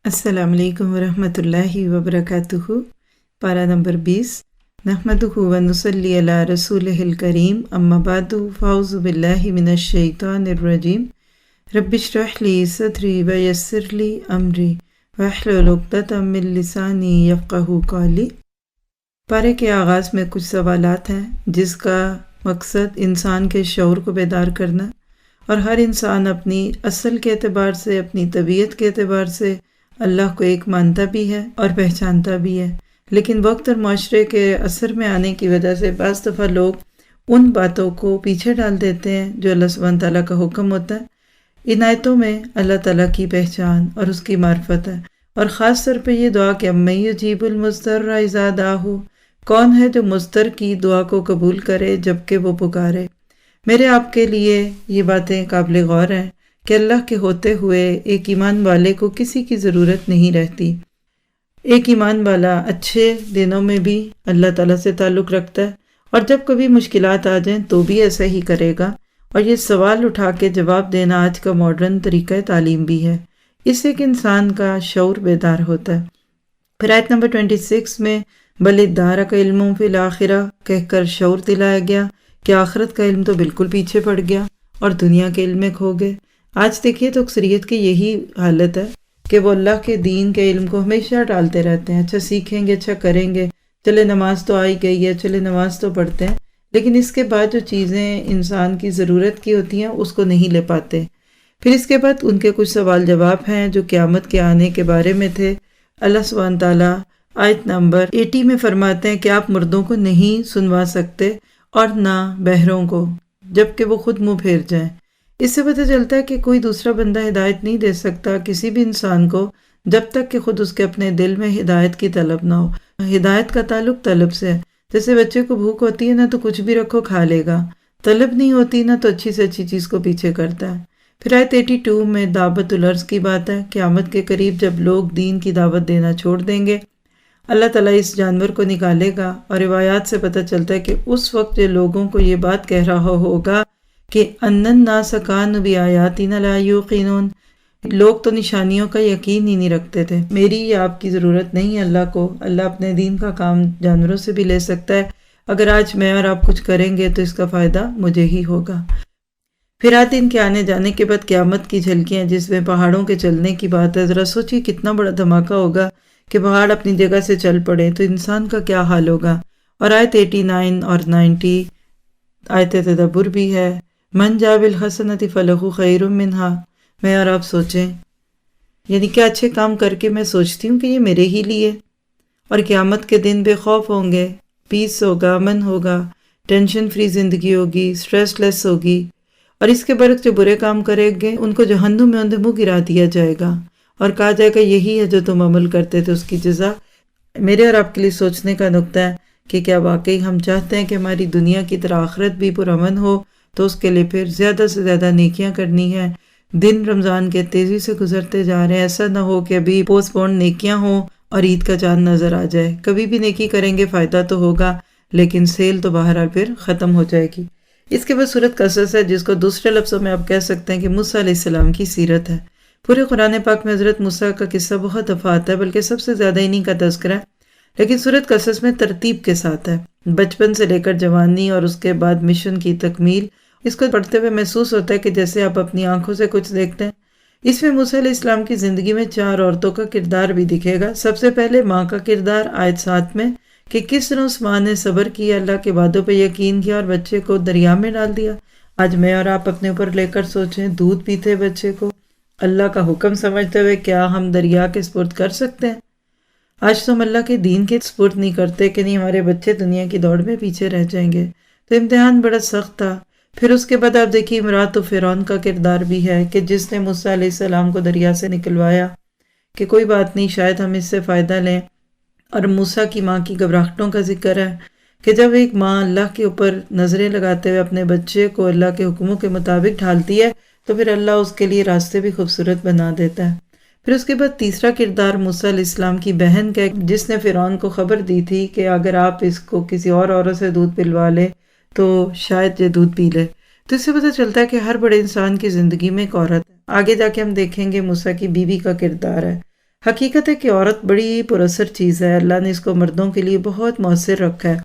السلام علیکم ورحمۃ اللہ وبرکاتہ۔ پارہ نمبر 20۔ نحمدہ ونصلی علی رسولہ الکریم، اما بعد فاعوذ باللہ من الشیطان الرجیم۔ رب اشرح لی صدری ویسر لی امری واحلل عقدۃ من لسانی یفقہوا قولی۔ پارے کے آغاز میں کچھ سوالات ہیں جس کا مقصد انسان کے شعور کو بیدار کرنا، اور ہر انسان اپنی اصل کے اعتبار سے، اپنی طبیعت کے اعتبار سے اللہ کو ایک مانتا بھی ہے اور پہچانتا بھی ہے، لیکن وقت اور معاشرے کے اثر میں آنے کی وجہ سے بعض دفعہ لوگ ان باتوں کو پیچھے ڈال دیتے ہیں جو اللہ سبحانہ تعالیٰ کا حکم ہوتا ہے۔ ان آیتوں میں اللہ تعالیٰ کی پہچان اور اس کی معرفت ہے، اور خاص طور پہ یہ دعا کہ اَمَّن یُجِیبُ الْمُضْطَرَّ اِذَا دَعَاهُ، کون ہے جو مضطر کی دعا کو قبول کرے جبکہ وہ پکارے۔ میرے آپ کے لیے یہ باتیں قابل غور ہیں کہ اللہ کے ہوتے ہوئے ایک ایمان والے کو کسی کی ضرورت نہیں رہتی۔ ایک ایمان والا اچھے دنوں میں بھی اللہ تعالیٰ سے تعلق رکھتا ہے، اور جب کبھی مشکلات آ جائیں تو بھی ایسا ہی کرے گا، اور یہ سوال اٹھا کے جواب دینا آج کا ماڈرن طریقہ تعلیم بھی ہے۔ اس سے ایک انسان کا شعور بیدار ہوتا ہے۔ پھر آیت نمبر 26 میں بل ادارک علم فی الآخرہ کہہ کر شعور دلایا گیا کہ آخرت کا علم تو بالکل پیچھے پڑ گیا اور دنیا کے علم میں کھو گئے۔ آج دیکھیے تو اکثریت کی یہی حالت ہے کہ وہ اللہ کے دین کے علم کو ہمیشہ ڈالتے رہتے ہیں، اچھا سیکھیں گے، اچھا کریں گے، چلے نماز تو آئی گئی ہے، چلے نماز تو پڑھتے ہیں، لیکن اس کے بعد جو چیزیں انسان کی ضرورت کی ہوتی ہیں اس کو نہیں لے پاتے۔ پھر اس کے بعد ان کے کچھ سوال جواب ہیں جو قیامت کے آنے کے بارے میں تھے۔ اللہ سبحانہ تعالیٰ آیت نمبر 80 میں فرماتے ہیں کہ آپ مردوں کو نہیں سنوا سکتے اور نہ بہروں کو، جبکہ وہ خود منہ پھیر جائیں۔ اس سے پتہ چلتا ہے کہ کوئی دوسرا بندہ ہدایت نہیں دے سکتا کسی بھی انسان کو جب تک کہ خود اس کے اپنے دل میں ہدایت کی طلب نہ ہو۔ ہدایت کا تعلق طلب سے ہے۔ جیسے بچے کو بھوک ہوتی ہے نا تو کچھ بھی رکھو کھا لے گا، طلب نہیں ہوتی نا تو اچھی سے اچھی چیز کو پیچھے کرتا ہے۔ پھر آیت 82 میں دعوت الارض کی بات ہے۔ قیامت کے قریب جب لوگ دین کی دعوت دینا چھوڑ دیں گے، اللہ تعالیٰ اس جانور کو نکالے گا، اور روایات سے پتہ چلتا ہے کہ اس وقت جو لوگوں کو یہ بات کہہ رہا ہوگا کہ ان الناس کانوا بآیاتنا لا یوقنون، لوگ تو نشانیوں کا یقین ہی نہیں رکھتے تھے۔ میری یا آپ کی ضرورت نہیں ہے اللہ کو، اللہ اپنے دین کا کام جانوروں سے بھی لے سکتا ہے۔ اگر آج میں اور آپ کچھ کریں گے تو اس کا فائدہ مجھے ہی ہوگا۔ پھر آتے ان کے آنے جانے کے بعد قیامت کی جھلکیاں جس میں پہاڑوں کے چلنے کی بات ہے۔ ذرا سوچیے کتنا بڑا دھماکہ ہوگا کہ پہاڑ اپنی جگہ سے چل پڑے تو انسان کا کیا حال ہوگا۔ اور آیت 89 اور 90 آیت تدبر بھی ہے۔ من جاء بالحسنۃ فلہ خیر منہا، میں اور آپ سوچیں، یعنی کیا اچھے کام کر کے میں سوچتی ہوں کہ یہ میرے ہی لیے، اور قیامت کے دن بے خوف ہوں گے، پیس ہوگا، امن ہوگا، ٹینشن فری زندگی ہوگی، سٹریس لیس ہوگی، اور اس کے برعکس جو برے کام کریں گے ان کو جہنم میں اندھے منہ گرا دیا جائے گا اور کہا جائے گا یہی ہے جو تم عمل کرتے تھے اس کی جزا۔ میرے اور آپ کے لیے سوچنے کا نقطہ ہے کہ کیا واقعی ہم چاہتے ہیں کہ ہماری دنیا کی طرح آخرت بھی پرامن ہو، تو اس کے لیے پھر زیادہ سے زیادہ نیکیاں کرنی ہیں۔ دن رمضان کے تیزی سے گزرتے جا رہے ہیں، ایسا نہ ہو کہ ابھی پوسٹ پون نیکیاں ہوں اور عید کا چاند نظر آ جائے۔ کبھی بھی نیکی کریں گے فائدہ تو ہوگا، لیکن سیل تو بہرحال پھر ختم ہو جائے گی۔ اس کے بعد سورۃ قصص ہے جس کو دوسرے لفظوں میں آپ کہہ سکتے ہیں کہ موسیٰ علیہ السلام کی سیرت ہے۔ پورے قرآن پاک میں حضرت موسیٰ کا قصہ بہت دفعہ آتا ہے، بلکہ سب سے زیادہ انہی کا تذکرہ ہے، لیکن سورۃ قصص میں ترتیب کے ساتھ ہے، بچپن سے لے کر جوانی اور اس کے بعد مشن کی تکمیل۔ اس کو پڑھتے ہوئے محسوس ہوتا ہے کہ جیسے آپ اپنی آنکھوں سے کچھ دیکھتے ہیں۔ اس میں موسیٰ علیہ السلام کی زندگی میں 4 عورتوں کا کردار بھی دکھے گا۔ سب سے پہلے ماں کا کردار آیت 7 میں کہ کس طرح اس ماں نے صبر کیا، اللہ کے وعدوں پہ یقین کیا اور بچے کو دریا میں ڈال دیا۔ آج میں اور آپ اپنے اوپر لے کر سوچیں، دودھ پیتے بچے کو اللہ کا حکم سمجھتے ہوئے کیا ہم دریا کے سپرد کر سکتے ہیں؟ آج تو ہم اللہ کے دین کے سپرد نہیں کرتے کہ نہیں ہمارے بچے دنیا کی دوڑ میں پیچھے رہ جائیں گے۔ تو امتحان بڑا سخت تھا۔ پھر اس کے بعد آپ دیکھیے امرأۃ فرعون کا کردار بھی ہے کہ جس نے موسیٰ علیہ السلام کو دریا سے نکلوایا کہ کوئی بات نہیں شاید ہم اس سے فائدہ لیں۔ اور موسیٰ کی ماں کی گھبراہٹوں کا ذکر ہے کہ جب ایک ماں اللہ کے اوپر نظریں لگاتے ہوئے اپنے بچے کو اللہ کے حکموں کے مطابق ڈھالتی ہے تو پھر اللہ اس کے لیے راستے بھی خوبصورت بنا دیتا ہے۔ پھر اس کے بعد تیسرا کردار موسیٰ علیہ السلام کی بہن کا، جس نے فرعون کو خبر دی تھی کہ اگر آپ اس کو کسی اور عورت سے دودھ پلوا لے تو شاید یہ دودھ پی لے۔ تو اس سے پتہ چلتا ہے کہ ہر بڑے انسان کی زندگی میں ایک عورت ہے۔ آگے جا کے ہم دیکھیں گے موسیٰ کی بیوی کا کردار ہے حقیقت ہے کہ عورت بڑی پراثر چیز ہے، اللہ نے اس کو مردوں کے لیے بہت مؤثر رکھا ہے،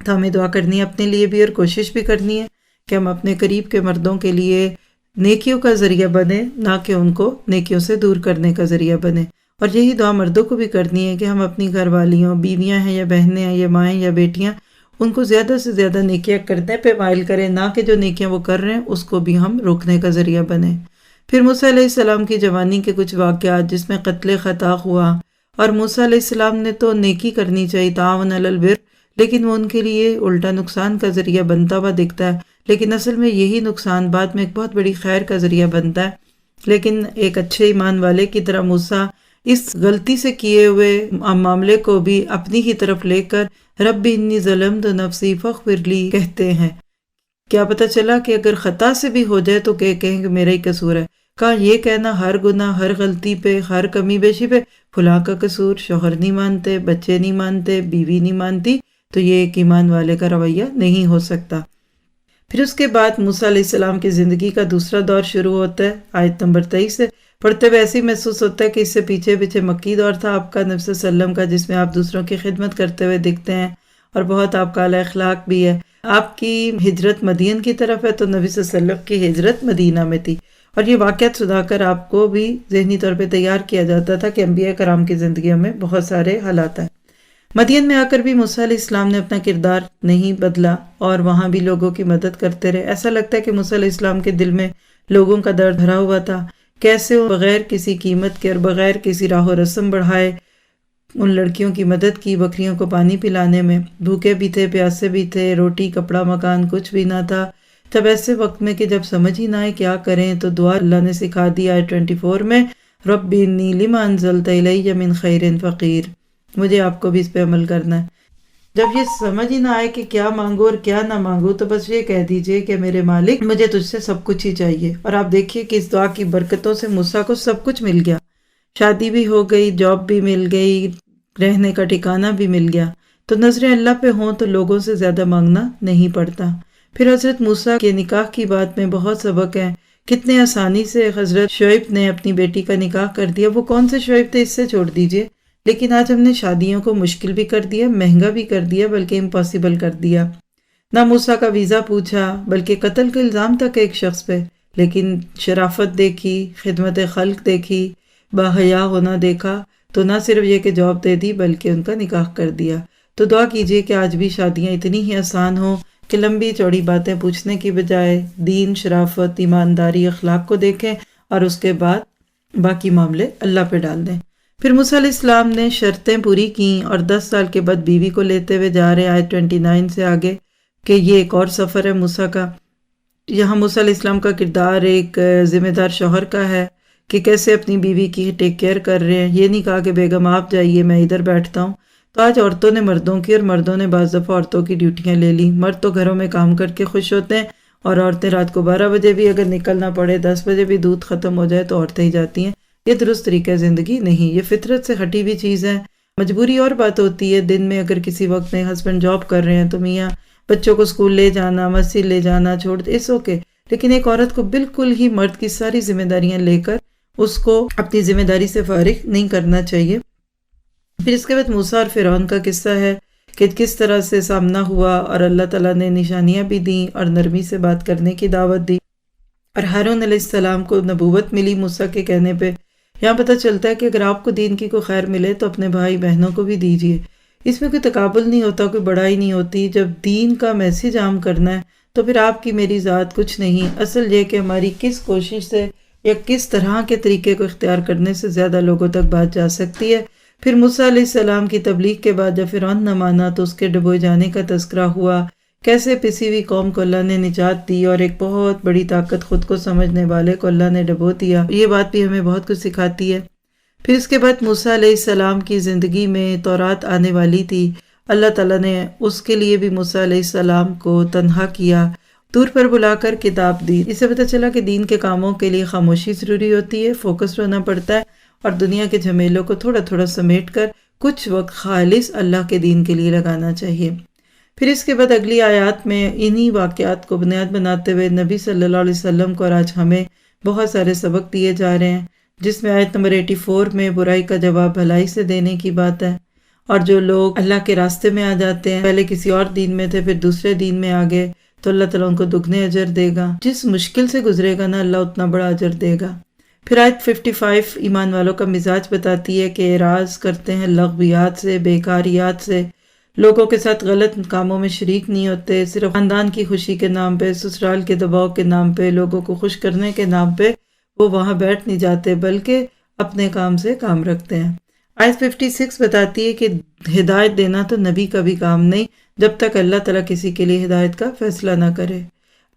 تو ہمیں دعا کرنی ہے اپنے لیے بھی اور کوشش بھی کرنی ہے کہ ہم اپنے قریب کے مردوں کے لیے نیکیوں کا ذریعہ بنے، نہ کہ ان کو نیکیوں سے دور کرنے کا ذریعہ بنے۔ اور یہی دعا مردوں کو بھی کرنی ہے کہ ہم اپنی گھر والیوں، بیویاں ہیں یا بہنیں ہیں یا مائیں یا بیٹیاں، ان کو زیادہ سے زیادہ نیکیاں کرنے پہ مائل کریں، نہ کہ جو نیکیاں وہ کر رہے ہیں اس کو بھی ہم روکنے کا ذریعہ بنیں۔ پھر موسیٰ علیہ السلام کی جوانی کے کچھ واقعات جس میں قتل خطا ہوا، اور موسیٰ علیہ السلام نے تو نیکی کرنی چاہیے، تعاون علی البر، لیکن وہ ان کے لیے الٹا نقصان کا ذریعہ بنتا ہوا دکھتا ہے، لیکن اصل میں یہی نقصان بعد میں ایک بہت بڑی خیر کا ذریعہ بنتا ہے۔ لیکن ایک اچھے ایمان والے کی طرح موسیٰ اس غلطی سے کیے ہوئے معاملے کو بھی اپنی ہی طرف لے کر رب انی ظلمت نفسی فاغفر لی کہتے ہیں۔ کیا پتہ چلا کہ اگر خطا سے بھی ہو جائے تو کہیں کہ میرا ہی قصور ہے؟ کہا یہ کہنا ہر گناہ، ہر غلطی پہ، ہر کمی بیشی پہ فلاں کا قصور، شوہر نہیں مانتے، بچے نہیں مانتے، بیوی نہیں مانتی، تو یہ ایک ایمان والے کا رویہ نہیں ہو سکتا۔ پھر اس کے بعد موسیٰ علیہ السلام کی زندگی کا دوسرا دور شروع ہوتا ہے، آیت نمبر 23 سے پڑھتے ہوئے ایسے ہی محسوس ہوتا ہے کہ اس سے پیچھے مکی دور تھا آپ کا، نبی صلی اللہ علیہ وسلم کا، جس میں آپ دوسروں کی خدمت کرتے ہوئے دکھتے ہیں اور بہت آپ کا اعلی اخلاق بھی ہے۔ آپ کی ہجرت مدین کی طرف ہے، تو نبی صلی اللہ علیہ وسلم کی ہجرت مدینہ میں تھی، اور یہ واقعات سنا کر آپ کو بھی ذہنی طور پہ تیار کیا جاتا تھا کہ انبیاء کرام کی زندگیوں میں بہت سارے حالات ہیں۔ مدین میں آ کر بھی موسیٰ علیہ السلام نے اپنا کردار نہیں بدلا اور وہاں بھی لوگوں کی مدد کرتے رہے۔ ایسا لگتا ہے کہ موسیٰ علیہ السلام کے دل میں لوگوں کا درد بھرا ہوا تھا، کیسے وہ بغیر کسی قیمت کے اور بغیر کسی راہ و رسم بڑھائے ان لڑکیوں کی مدد کی، بکریوں کو پانی پلانے میں، بھوکے بھی تھے، پیاسے بھی تھے، روٹی کپڑا مکان کچھ بھی نہ تھا۔ تب ایسے وقت میں کہ جب سمجھ ہی نہ آئے کیا کریں، تو دعا اللہ نے سکھا دی آیت 24 میں، رب انی لما انزلت الی من خیر فقیر۔ مجھے آپ کو بھی اس پہ عمل کرنا ہے۔ جب یہ سمجھ ہی نہ آئے کہ کیا مانگو اور کیا نہ مانگو، تو بس یہ کہہ دیجئے کہ میرے مالک مجھے تجھ سے سب کچھ ہی چاہیے۔ اور آپ دیکھیے کہ اس دعا کی برکتوں سے موسیٰ کو سب کچھ مل گیا، شادی بھی ہو گئی، جاب بھی مل گئی، رہنے کا ٹھکانہ بھی مل گیا۔ تو نظریں اللہ پہ ہوں تو لوگوں سے زیادہ مانگنا نہیں پڑتا۔ پھر حضرت موسیٰ کے نکاح کی بات میں بہت سبق ہے، کتنے آسانی سے حضرت شعیب نے اپنی بیٹی کا نکاح کر دیا۔ وہ کون سے شعیب تھے اس سے چھوڑ دیجئے، لیکن آج ہم نے شادیوں کو مشکل بھی کر دیا، مہنگا بھی کر دیا، بلکہ امپاسبل کر دیا۔ نہ موسیٰ کا ویزا پوچھا، بلکہ قتل کا الزام تک ایک شخص پہ، لیکن شرافت دیکھی، خدمت خلق دیکھی، باحیا ہونا دیکھا، تو نہ صرف یہ کہ جواب دے دی بلکہ ان کا نکاح کر دیا۔ تو دعا کیجئے کہ آج بھی شادیاں اتنی ہی آسان ہوں کہ لمبی چوڑی باتیں پوچھنے کی بجائے دین، شرافت، ایمانداری، اخلاق کو دیکھیں اور اس کے بعد باقی معاملے اللہ پہ ڈال دیں۔ پھر موسیٰ علیہ السلام نے شرطیں پوری کیں اور 10 سال کے بعد بیوی کو لیتے ہوئے جا رہے آیت 29 سے آگے کہ یہ ایک اور سفر ہے موسیٰ کا۔ یہاں موسیٰ علیہ السلام کا کردار ایک ذمہ دار شوہر کا ہے کہ کیسے اپنی بیوی کی ٹیک کیئر کر رہے ہیں۔ یہ نہیں کہا کہ بیگم آپ جائیے میں ادھر بیٹھتا ہوں۔ تو آج عورتوں نے مردوں کی اور مردوں نے بعض دفعہ عورتوں کی ڈیوٹیاں لے لی۔ مرد تو گھروں میں کام کر کے خوش ہوتے ہیں، اور عورتیں رات کو 12 بجے بھی اگر نکلنا پڑے، 10 بجے بھی دودھ ختم ہو جائے تو عورتیں ہی جاتی ہیں۔ یہ درست طریقہ زندگی نہیں، یہ فطرت سے ہٹی ہوئی چیز ہے۔ مجبوری اور بات ہوتی ہے، دن میں اگر کسی وقت میں ہسبینڈ جاب کر رہے ہیں تو میاں بچوں کو اسکول لے جانا، مسجد لے جانا چھوڑ دے، اس اوکے، لیکن ایک عورت کو بالکل ہی مرد کی ساری ذمہ داریاں لے کر اس کو اپنی ذمہ داری سے فارغ نہیں کرنا چاہیے۔ پھر اس کے بعد موسیٰ اور فرعون کا قصہ ہے کہ کس طرح سے سامنا ہوا، اور اللہ تعالیٰ نے نشانیاں بھی دیں اور نرمی سے بات کرنے کی دعوت دی، اور ہارون علیہ السلام کو نبوت ملی موسیٰ کے کہنے پہ۔ یہاں پتہ چلتا ہے کہ اگر آپ کو دین کی کوئی خیر ملے تو اپنے بھائی بہنوں کو بھی دیجیے۔ اس میں کوئی تقابل نہیں ہوتا، کوئی بڑائی نہیں ہوتی۔ جب دین کا میسیج عام کرنا ہے تو پھر آپ کی میری ذات کچھ نہیں، اصل یہ کہ ہماری کس کوشش سے یا کس طرح کے طریقے کو اختیار کرنے سے زیادہ لوگوں تک بات جا سکتی ہے۔ پھر موسیٰ علیہ السلام کی تبلیغ کے بعد جب فرعون نہ مانا تو اس کے ڈبوئے جانے کا تذکرہ ہوا، کیسے پسی ہوئی قوم کو اللہ نے نجات دی اور ایک بہت بڑی طاقت خود کو سمجھنے والے کو اللہ نے ڈبو دیا۔ یہ بات بھی ہمیں بہت کچھ سکھاتی ہے۔ پھر اس کے بعد موسیٰ علیہ السلام کی زندگی میں تورات آنے والی تھی، اللہ تعالیٰ نے اس کے لیے بھی موسیٰ علیہ السلام کو تنہا کیا، دور پر بلا کر کتاب دی۔ اس سے پتہ چلا کہ دین کے کاموں کے لیے خاموشی ضروری ہوتی ہے، فوکس ہونا پڑتا ہے، اور دنیا کے جھمیلوں کو تھوڑا تھوڑا سمیٹ کر کچھ وقت خالص اللہ کے دین کے لیے لگانا چاہیے۔ پھر اس کے بعد اگلی آیات میں انہی واقعات کو بنیاد بناتے ہوئے نبی صلی اللہ علیہ وسلم کو اور آج ہمیں بہت سارے سبق دیے جا رہے ہیں۔ جس میں آیت نمبر 84 میں برائی کا جواب بھلائی سے دینے کی بات ہے، اور جو لوگ اللہ کے راستے میں آ جاتے ہیں، پہلے کسی اور دین میں تھے پھر دوسرے دین میں آ گئے، تو اللہ تعالیٰ ان کو دگنے اجر دے گا، جس مشکل سے گزرے گا نا اللہ اتنا بڑا اجر دے گا۔ پھر آیت 55 ایمان والوں کا مزاج بتاتی ہے کہ اعراض کرتے ہیں لغویات سے، بیکاریات سے، لوگوں کے ساتھ غلط کاموں میں شریک نہیں ہوتے، صرف خاندان کی خوشی کے نام پہ، سسرال کے دباؤ کے نام پہ، لوگوں کو خوش کرنے کے نام پہ وہ وہاں بیٹھ نہیں جاتے، بلکہ اپنے کام سے کام رکھتے ہیں۔ آیت 56 بتاتی ہے کہ ہدایت دینا تو نبی کا بھی کام نہیں جب تک اللہ تعالیٰ کسی کے لیے ہدایت کا فیصلہ نہ کرے۔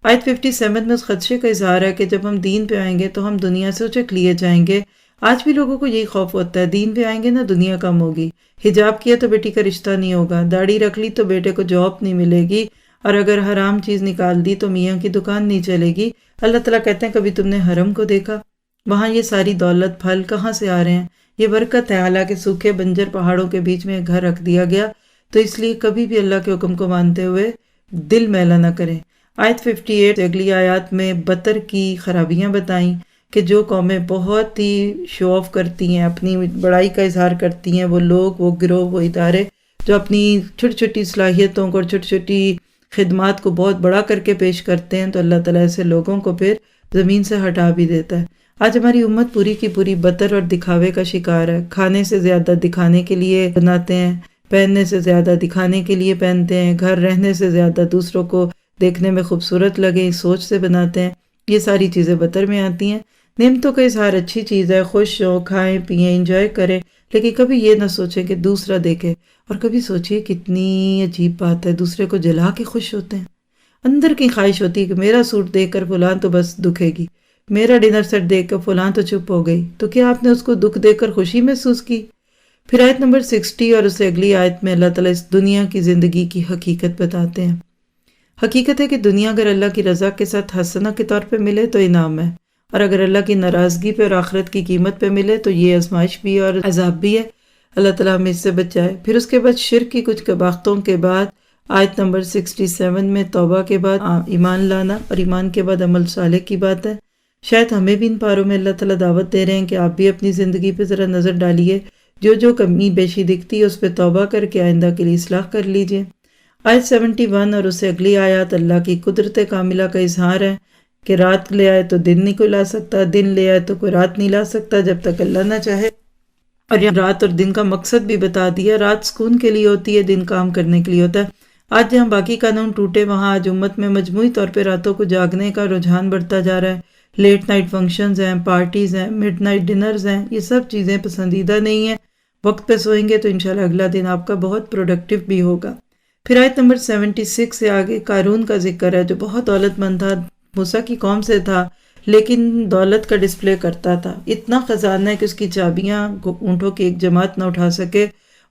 آیت 57 میں اس خدشے کا اظہار ہے کہ جب ہم دین پہ آئیں گے تو ہم دنیا سے اچک لیے جائیں گے۔ آج بھی لوگوں کو یہی خوف ہوتا ہے، دین پہ آئیں گے نا دنیا کم ہوگی، حجاب کیا تو بیٹی کا رشتہ نہیں ہوگا، داڑھی رکھ لی تو بیٹے کو جاب نہیں ملے گی، اور اگر حرام چیز نکال دی تو میاں کی دکان نہیں چلے گی۔ اللہ تعالیٰ کہتے ہیں کبھی تم نے حرم کو دیکھا؟ وہاں یہ ساری دولت پھل کہاں سے آ رہے ہیں؟ یہ برکت ہے، حالانکہ سوکھے بنجر پہاڑوں کے بیچ میں گھر رکھ دیا گیا، تو اس لیے کبھی بھی اللہ کے حکم کو مانتے ہوئے دل میلا نہ کریں۔ آیت 58 اگلی آیات میں بطر کی خرابیاں بتائیں کہ جو قومیں بہت ہی شو آف کرتی ہیں، اپنی بڑائی کا اظہار کرتی ہیں، وہ لوگ، وہ گروہ، وہ ادارے جو اپنی چھوٹی چھوٹی صلاحیتوں کو اور چھوٹی چھوٹی خدمات کو بہت بڑا کر کے پیش کرتے ہیں، تو اللہ تعالیٰ ایسے لوگوں کو پھر زمین سے ہٹا بھی دیتا ہے۔ آج ہماری امت پوری کی پوری بطر اور دکھاوے کا شکار ہے، کھانے سے زیادہ دکھانے کے لیے بناتے ہیں، پہننے سے زیادہ دکھانے کے لیے پہنتے ہیں، گھر رہنے سے زیادہ دوسروں کو دیکھنے میں خوبصورت لگے سوچ سے بناتے ہیں۔ یہ ساری چیزیں بطر میں آتی ہیں۔ نعمتوں کا اظہار اچھی چیز ہے، خوش ہو، کھائیں پئیں، انجوائے کریں، لیکن کبھی یہ نہ سوچیں کہ دوسرا دیکھے، اور کبھی سوچئے کتنی عجیب بات ہے، دوسرے کو جلا کے خوش ہوتے ہیں۔ اندر کی خواہش ہوتی ہے کہ میرا سوٹ دیکھ کر فلاں تو بس دکھے گی، میرا ڈنر سیٹ دیکھ کر فلاں تو چپ ہو گئی، تو کیا آپ نے اس کو دکھ دیکھ کر خوشی محسوس کی؟ پھر آیت نمبر 60 اور اسے اگلی آیت میں اللہ تعالیٰ اس دنیا کی زندگی کی حقیقت بتاتے ہیں۔ حقیقت ہے کہ دنیا اگر اللہ کی رضا کے ساتھ حسنہ کے طور پہ ملے تو انعام ہے، اور اگر اللہ کی ناراضگی پہ اور آخرت کی قیمت پہ ملے تو یہ آزمائش بھی اور عذاب بھی ہے۔ اللہ تعالیٰ ہمیں اس سے بچائے۔ پھر اس کے بعد شرک کی کچھ قباحتوں کے بعد آیت نمبر 67 میں توبہ کے بعد ایمان لانا، اور ایمان کے بعد عمل صالح کی بات ہے۔ شاید ہمیں بھی ان پاروں میں اللہ تعالیٰ دعوت دے رہے ہیں کہ آپ بھی اپنی زندگی پہ ذرا نظر ڈالیے، جو کمی بیشی دکھتی ہے اس پہ توبہ کر کے آئندہ کے لیے اصلاح کر لیجئے۔ آیت 71 اور اسے اگلی آیات اللہ کی قدرت کاملہ کا اظہار ہے کہ رات لے آئے تو دن نہیں کوئی لا سکتا، دن لے آئے تو کوئی رات نہیں لا سکتا جب تک اللہ نہ چاہے۔ اور یہاں رات اور دن کا مقصد بھی بتا دیا، رات سکون کے لیے ہوتی ہے، دن کام کرنے کے لیے ہوتا ہے۔ آج جہاں باقی قانون ٹوٹے وہاں آج امت میں مجموعی طور پہ راتوں کو جاگنے کا رجحان بڑھتا جا رہا ہے۔ لیٹ نائٹ فنکشنز ہیں، پارٹیز ہیں، مڈ نائٹ ڈنرز ہیں، یہ سب چیزیں پسندیدہ نہیں ہیں۔ وقت پہ سوئیں گے تو انشاءاللہ اگلا دن آپ کا بہت پروڈکٹیو بھی ہوگا۔ پھر آیت نمبر 76 سے آگے قارون کا ذکر ہے جو بہت دولت مند تھا، موسیٰ کی قوم سے تھا، لیکن دولت کا ڈسپلے کرتا تھا، اتنا خزانہ ہے کہ اس کی چابیاں اونٹوں کی ایک جماعت نہ اٹھا سکے،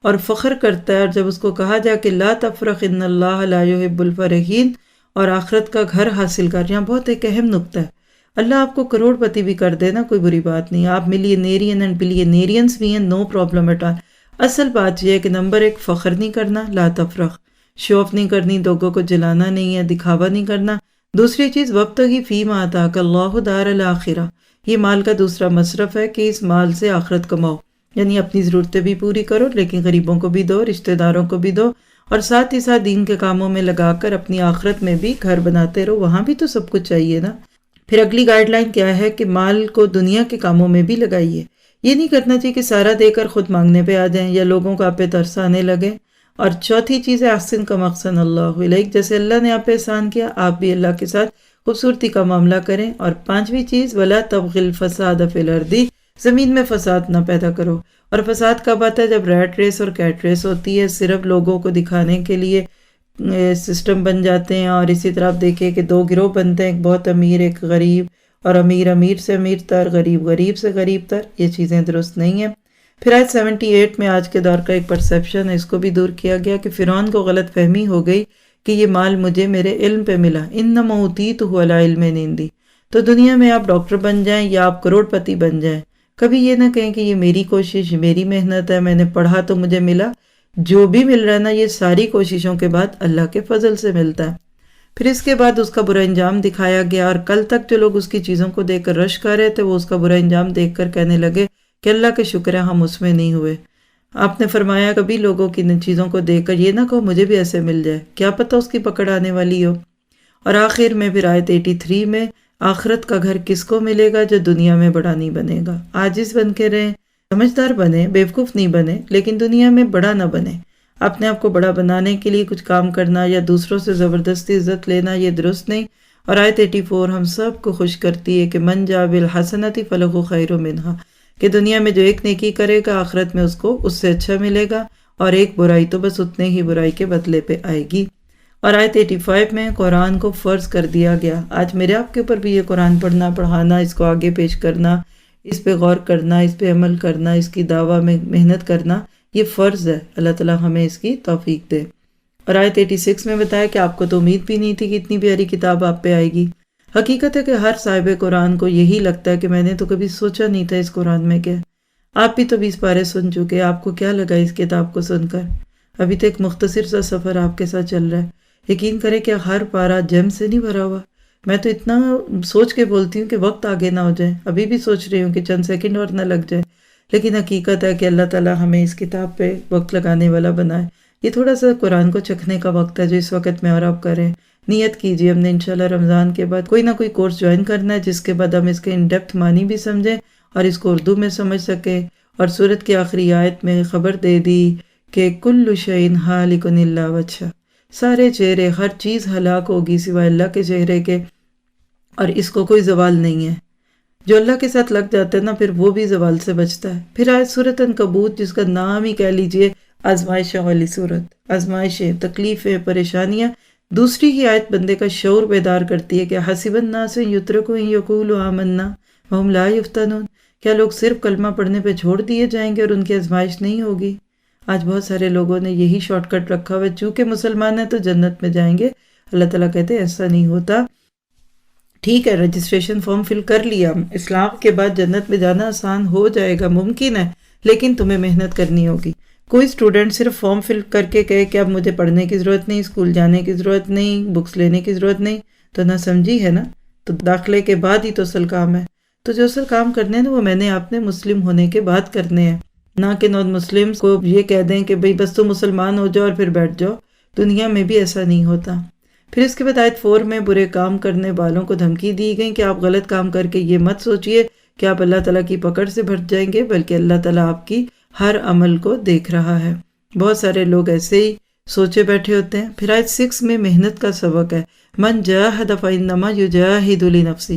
اور فخر کرتا ہے۔ اور جب اس کو کہا جائے کہ لا تفرح ان اللہ لا یحب الفرحین، اور آخرت کا گھر حاصل کر، یہاں بہت ایک اہم نقطہ ہے۔ اللہ آپ کو کروڑ پتی بھی کر دے نا، کوئی بری بات نہیں، آپ ملینیرین اینڈ بلینیرینز بھی ہیں، نو پرابلم ایٹ آل۔ اصل بات یہ ہے کہ نمبر 1 فخر نہیں کرنا، لا تفرح، شو آف نہیں کرنی، لوگوں کو جلانا نہیں ہے، دکھاوا نہیں کرنا۔ دوسری چیز وابتغی فیما آتاک اللہ دار الآخرہ، یہ مال کا دوسرا مصرف ہے کہ اس مال سے آخرت کماؤ، یعنی اپنی ضرورتیں بھی پوری کرو لیکن غریبوں کو بھی دو، رشتہ داروں کو بھی دو، اور ساتھ ہی ساتھ دین کے کاموں میں لگا کر اپنی آخرت میں بھی گھر بناتے رہو، وہاں بھی تو سب کچھ چاہیے نا۔ پھر اگلی گائیڈ لائن کیا ہے کہ مال کو دنیا کے کاموں میں بھی لگائیے، یہ نہیں کرنا چاہیے کہ سارا دے کر خود مانگنے پہ آ جائیں یا لوگوں کو آپ پہ ترس آنے لگے۔ اور چوتھی چیز ہے احسن کما احسن اللہ الیک، جیسے اللہ نے آپ پہ احسان کیا آپ بھی اللہ کے ساتھ خوبصورتی کا معاملہ کریں۔ اور پانچویں چیز ولا تبغی الفساد فی الارض، زمین میں فساد نہ پیدا کرو۔ اور فساد کب آتا ہے؟ جب ریٹ ریس اور کیٹ ریس ہوتی ہے، صرف لوگوں کو دکھانے کے لیے سسٹم بن جاتے ہیں، اور اسی طرح آپ دیکھیں کہ 2 گروہ بنتے ہیں، ایک بہت امیر ایک غریب، اور امیر امیر سے امیر تر، غریب غریب سے غریب تر، یہ چیزیں درست نہیں ہیں۔ پھر آیت 78 میں آج کے دور کا ایک پرسیپشن ہے، اس کو بھی دور کیا گیا کہ فرعون کو غلط فہمی ہو گئی کہ یہ مال مجھے میرے علم پہ ملا، انما اوتیتہ علی علم عندی۔ تو دنیا میں آپ ڈاکٹر بن جائیں یا آپ کروڑ پتی بن جائیں، کبھی یہ نہ کہیں کہ یہ میری کوشش، میری محنت ہے، میں نے پڑھا تو مجھے ملا۔ جو بھی مل رہا ہے نا، یہ ساری کوششوں کے بعد اللہ کے فضل سے ملتا ہے۔ پھر اس کے بعد اس کا برا انجام دکھایا گیا، اور کل تک جو لوگ اس کی چیزوں کو دیکھ کر رش کر رہے تھے وہ اس کا برا انجام دیکھ کر کہنے لگے کہ اللہ کے شکر ہے ہم اس میں نہیں ہوئے۔ آپ نے فرمایا کبھی لوگوں کی ان چیزوں کو دیکھ کر یہ نہ کہو مجھے بھی ایسے مل جائے، کیا پتہ اس کی پکڑ آنے والی ہو۔ اور آخر میں پھر آیت 83 میں آخرت کا گھر کس کو ملے گا جو دنیا میں بڑا نہیں بنے گا۔ عاجز بن کے رہیں، سمجھدار بنے، بیوقوف نہیں بنے، لیکن دنیا میں بڑا نہ بنے۔ اپنے آپ کو بڑا بنانے کے لیے کچھ کام کرنا یا دوسروں سے زبردستی عزت لینا یہ درست نہیں۔ اور آیت 84 ہم سب کو خوش کرتی ہے کہ من جاء بالحسنۃ فلہ خیر منہا، کہ دنیا میں جو ایک نیکی کرے گا آخرت میں اس کو اس سے اچھا ملے گا، اور ایک برائی تو بس اتنے ہی برائی کے بدلے پہ آئے گی۔ اور آیت 85 میں قرآن کو فرض کر دیا گیا۔ آج میرے آپ کے اوپر بھی یہ قرآن پڑھنا، پڑھانا، اس کو آگے پیش کرنا، اس پہ غور کرنا، اس پہ عمل کرنا، اس کی دعویٰ میں محنت کرنا، یہ فرض ہے۔ اللہ تعالیٰ ہمیں اس کی توفیق دے۔ اور آیت 86 میں بتایا کہ آپ کو تو امید بھی نہیں تھی کہ اتنی پیاری کتاب آپ پہ آئے گی۔ حقیقت ہے کہ ہر صاحب قرآن کو یہی لگتا ہے کہ میں نے تو کبھی سوچا نہیں تھا اس قرآن میں کیا۔ آپ بھی تو 20 پارے سن چکے، آپ کو کیا لگا اس کتاب کو سن کر؟ ابھی تو ایک مختصر سا سفر آپ کے ساتھ چل رہا ہے۔ یقین کریں کہ ہر پارہ جم سے نہیں بھرا ہوا۔ میں تو اتنا سوچ کے بولتی ہوں کہ وقت آگے نہ ہو جائے، ابھی بھی سوچ رہی ہوں کہ چند سیکنڈ اور نہ لگ جائے، لیکن حقیقت ہے کہ اللہ تعالیٰ ہمیں اس کتاب پہ وقت لگانے والا بنائے۔ یہ تھوڑا سا قرآن کو چکھنے کا وقت ہے جو اس وقت میں اور آپ کریں۔ نیت کیجیے ہم نے انشاءاللہ رمضان کے بعد کوئی نہ کوئی کورس جوائن کرنا ہے جس کے بعد ہم اس کے ان ڈیپتھ معنی بھی سمجھیں اور اس کو اردو میں سمجھ سکیں۔ اور سورت کی آخری آیت میں خبر دے دی کہ کل شیء ہالک الا وجہہ، سارے چہرے، ہر چیز ہلاک ہوگی سوائے اللہ کے چہرے کے، اور اس کو کوئی زوال نہیں ہے۔ جو اللہ کے ساتھ لگ جاتا ہے نا پھر وہ بھی زوال سے بچتا ہے۔ پھر آیت سورت عنکبوت، جس کا نام ہی کہہ لیجئے آزمائشوں والی صورت، آزمائشیں، تکلیفیں، پریشانیاں۔ دوسری ہی آیت بندے کا شعور بیدار کرتی ہے کہ حسب الناس یترکوا ان یقولوا آمنا وہم لا یفتنون، کیا لوگ صرف کلمہ پڑھنے پہ چھوڑ دیے جائیں گے اور ان کی آزمائش نہیں ہوگی؟ آج بہت سارے لوگوں نے یہی شارٹ کٹ رکھا ہوا ہے، چونکہ مسلمان ہیں تو جنت میں جائیں گے۔ اللہ تعالیٰ کہتے ہیں ایسا نہیں ہوتا۔ ٹھیک ہے، رجسٹریشن فارم فل کر لیا، اسلام کے بعد جنت میں جانا آسان ہو جائے گا، ممکن ہے، لیکن تمہیں محنت کرنی ہوگی۔ کوئی اسٹوڈنٹ صرف فارم فل کر کے کہے کہ اب مجھے پڑھنے کی ضرورت نہیں، اسکول جانے کی ضرورت نہیں، بکس لینے کی ضرورت نہیں، تو نہ سمجھی ہے نا، تو داخلے کے بعد ہی تو اصل کام ہے۔ تو جو اصل کام کرنے ہیں وہ میں نے آپ نے مسلم ہونے کے بعد کرنے ہیں، نہ کہ نان مسلم کو یہ کہہ دیں کہ بھئی بس تو مسلمان ہو جاؤ اور پھر بیٹھ جاؤ۔ دنیا میں بھی ایسا نہیں ہوتا۔ پھر اس کے بعد آیت 4 میں برے کام کرنے والوں کو دھمکی دی گئی کہ آپ غلط کام کر کے یہ مت سوچئے کہ آپ اللہ تعالیٰ کی پکڑ سے بچ جائیں گے، بلکہ اللہ تعالیٰ آپ کی ہر عمل کو دیکھ رہا ہے۔ بہت سارے لوگ ایسے ہی سوچے بیٹھے ہوتے ہیں۔ پھر آیت 6 میں محنت کا سبق ہے، من جاہد فإنما یجاہد لنفسہ۔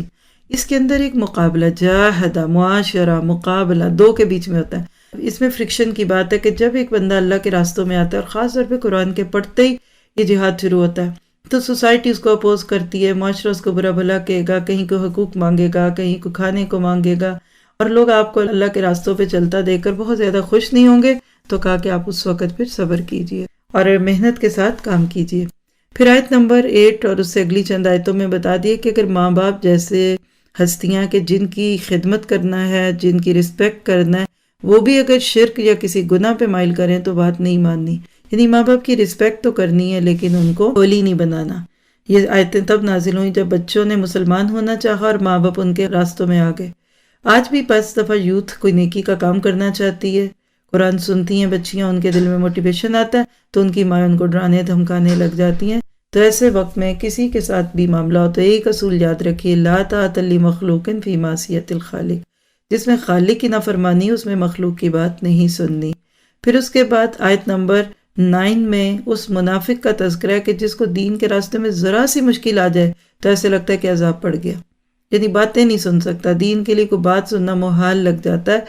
اس کے اندر ایک مقابلہ، جاہد، معاشرہ، مقابلہ، دو کے بیچ میں ہوتا ہے۔ اس میں فرکشن کی بات ہے کہ جب ایک بندہ اللہ کے راستوں میں آتا ہے، اور خاص طور پہ قرآن کے پڑھتے ہی یہ جہاد شروع ہوتا ہے، تو سوسائٹی اس کو اپوز کرتی ہے، معاشرہ اس کو برا بھلا کہے گا، کہیں کو حقوق مانگے گا، کہیں کو کھانے کو مانگے گا، اور لوگ آپ کو اللہ کے راستوں پہ چلتا دیکھ کر بہت زیادہ خوش نہیں ہوں گے۔ تو کہا کہ آپ اس وقت پھر صبر کیجئے اور محنت کے ساتھ کام کیجئے۔ پھر آیت نمبر 8 اور اس سے اگلی چند آیتوں میں بتا دیے کہ اگر ماں باپ جیسے ہستیاں کہ جن کی خدمت کرنا ہے، جن کی رسپیکٹ کرنا ہے، وہ بھی اگر شرک یا کسی گناہ پہ مائل کریں تو بات نہیں ماننی۔ یعنی ماں باپ کی رسپیکٹ تو کرنی ہے لیکن ان کو ہولی نہیں بنانا۔ یہ آیتیں تب نازل ہوئیں جب بچوں نے مسلمان ہونا چاہا اور ماں باپ ان کے راستوں میں آ گئے۔ آج بھی پس دفعہ یوتھ کوئی نیکی کا کام کرنا چاہتی ہے، قرآن سنتی ہیں بچیاں، ان کے دل میں موٹیویشن آتا ہے تو ان کی مائیں ان کو ڈرانے دھمکانے لگ جاتی ہیں۔ تو ایسے وقت میں کسی کے ساتھ بھی معاملہ ہو تو ایک اصول یاد رکھیے، لا طاعۃ لمخلوق فی معصیۃ الخالق، جس میں خالق کی نافرمانی اس میں مخلوق کی بات نہیں سننی۔ پھر اس کے بعد آیت نمبر 9 میں اس منافق کا تذکرہ ہے کہ جس کو دین کے راستے میں ذرا سی مشکل آ جائے تو ایسے لگتا ہے کہ عذاب پڑ گیا، یعنی باتیں نہیں سن سکتا، دین کے لیے کوئی بات سننا محال لگ جاتا ہے۔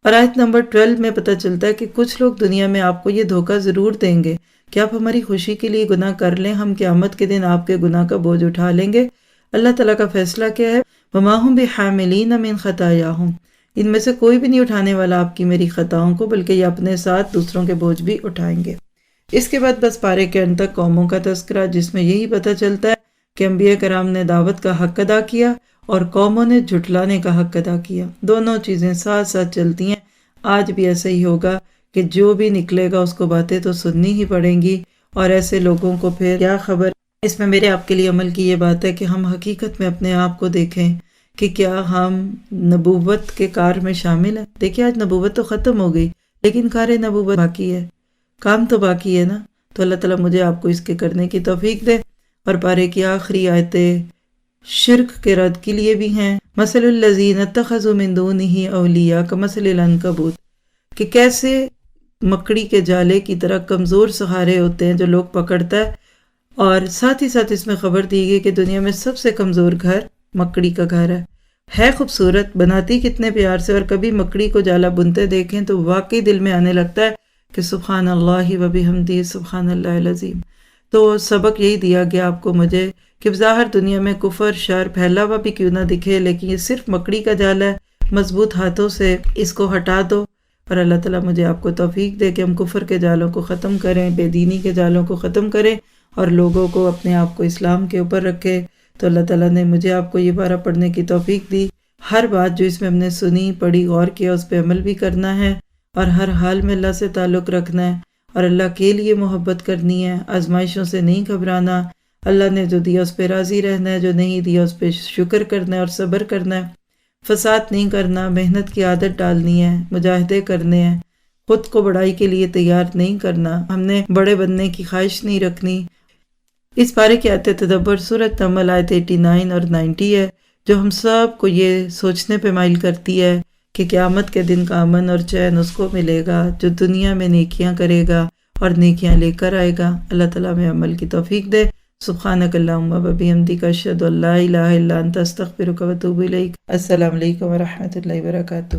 اور آیت نمبر 12 میں پتہ چلتا ہے کہ کچھ لوگ دنیا میں آپ کو یہ دھوکہ ضرور دیں گے کہ آپ ہماری خوشی کے لیے گناہ کر لیں، ہم قیامت کے دن آپ کے گناہ کا بوجھ اٹھا لیں گے۔ اللہ تعالیٰ کا فیصلہ کیا ہے؟ وَمَا هُمْ بِحَامِلِينَ مِنْ خَطَايَاهُمْ، ان میں سے کوئی بھی نہیں اٹھانے والا آپ کی میری خطاؤں کو، بلکہ یہ اپنے ساتھ دوسروں کے بوجھ بھی اٹھائیں گے۔ اس کے بعد بس پارے کے انت تک قوموں کا تذکرہ، جس میں یہی پتہ چلتا ہے کہ انبیاء کرام نے دعوت کا حق ادا کیا اور قوموں نے جھٹلانے کا حق ادا کیا۔ دونوں چیزیں ساتھ ساتھ چلتی ہیں۔ آج بھی ایسا ہی ہوگا کہ جو بھی نکلے گا اس کو باتیں تو سننی ہی پڑیں گی، اور ایسے لوگوں کو پھر کیا خبر اس میں میرے آپ کے لیے عمل کی یہ بات ہے کہ ہم حقیقت میں اپنے آپ کو دیکھیں کہ کیا ہم نبوت کے کار میں شامل ہیں۔ دیکھیں آج نبوت تو ختم ہو گئی لیکن کار نبوت باقی ہے، کام تو باقی ہے نا۔ تو اللہ تعالیٰ مجھے آپ کو اس کے کرنے کی توفیق دے۔ اور پارے کی آخری آیتیں شرک کے رد کے لیے بھی ہیں۔ مثل الذین اتخذوا من دونہ اولیاء کمثل العنکبوت، کہ کیسے مکڑی کے جالے کی طرح کمزور سہارے ہوتے ہیں جو لوگ پکڑتا ہے، اور ساتھ ہی ساتھ اس میں خبر دی گئی کہ دنیا میں سب سے کمزور گھر مکڑی کا گھر ہے خوبصورت، بناتی کتنے پیار سے، اور کبھی مکڑی کو جالا بنتے دیکھیں تو واقعی دل میں آنے لگتا ہے کہ سبحان اللہ و بحمدہ سبحان اللہ العظیم۔ تو سبق یہی دیا گیا آپ کو مجھے کہ ظاہر دنیا میں کفر شر پھیلا ہوا بھی کیوں نہ دکھے، لیکن یہ صرف مکڑی کا جال ہے، مضبوط ہاتھوں سے اس کو ہٹا دو۔ اور اللہ تعالیٰ مجھے آپ کو توفیق دے کہ ہم کفر کے جالوں کو ختم کریں، بے دینی کے جالوں کو ختم کریں، اور لوگوں کو اپنے آپ کو اسلام کے اوپر رکھے۔ تو اللہ تعالیٰ نے مجھے آپ کو یہ پارہ پڑھنے کی توفیق دی۔ ہر بات جو اس میں ہم نے سنی پڑھی غور کیا اس پہ عمل بھی کرنا ہے، اور ہر حال میں اللہ سے تعلق رکھنا ہے، اور اللہ کے لیے محبت کرنی ہے، آزمائشوں سے نہیں گھبرانا، اللہ نے جو دیا اس پہ راضی رہنا ہے، جو نہیں دیا اس پہ شکر کرنا ہے اور صبر کرنا ہے، فساد نہیں کرنا، محنت کی عادت ڈالنی ہے، مجاہدے کرنے ہیں، خود کو بڑائی کے لیے تیار نہیں کرنا، ہم نے بڑے بننے کی خواہش نہیں رکھنی۔ اس پارے کی آیت تدبر سورۃ نمل آیت 89 اور 90 ہے، جو ہم سب کو یہ سوچنے پہ مائل کرتی ہے کہ قیامت کے دن کا امن اور چین اس کو ملے گا جو دنیا میں نیکیاں کرے گا اور نیکیاں لے کر آئے گا۔ اللہ تعالیٰ میں عمل کی توفیق دے۔ سبحانک اللہم و بحمدک اشہد ان لا الہ الا انت استغفرک و اتوب الیک۔ السلام علیکم و رحمۃ اللہ وبرکاتہ۔